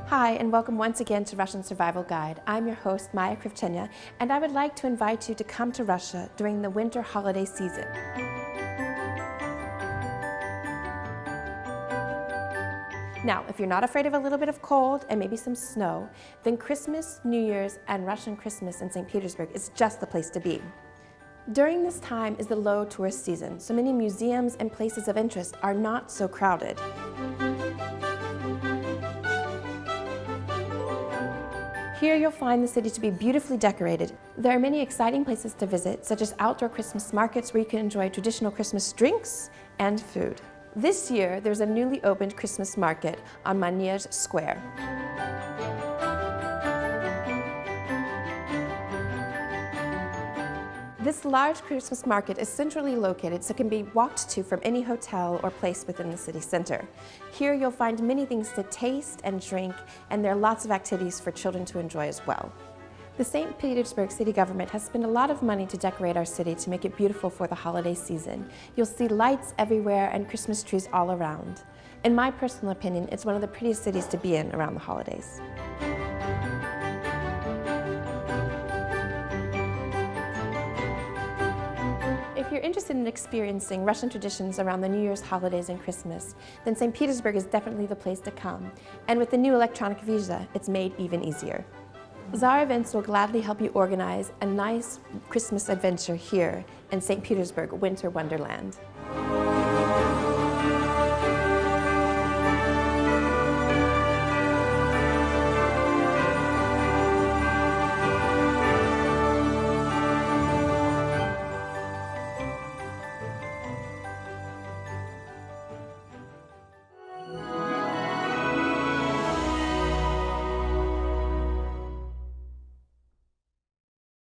Hi, and welcome once again to Russian Survival Guide. I'm your host, Maya Krivchenia, and I would like to invite you to come to Russia during the winter holiday season. Now, if you're not afraid of a little bit of cold and maybe some snow, then Christmas, New Year's, and Russian Christmas in St. Petersburg is just the place to be. During this time is the low tourist season, so many museums and places of interest are not so crowded. Here you'll find the city to be beautifully decorated. There are many exciting places to visit, such as outdoor Christmas markets where you can enjoy traditional Christmas drinks and food. This year, there's a newly opened Christmas market on Manege Square. This large Christmas market is centrally located, so it can be walked to from any hotel or place within the city center. Here you'll find many things to taste and drink, and there are lots of activities for children to enjoy as well. The St. Petersburg city government has spent a lot of money to decorate our city to make it beautiful for the holiday season. You'll see lights everywhere and Christmas trees all around. In my personal opinion, it's one of the prettiest cities to be in around the holidays. If you're interested in experiencing Russian traditions around the New Year's holidays and Christmas, then St. Petersburg is definitely the place to come. And with the new electronic visa, it's made even easier. Tsar Events will gladly help you organize a nice Christmas adventure here in St. Petersburg Winter Wonderland.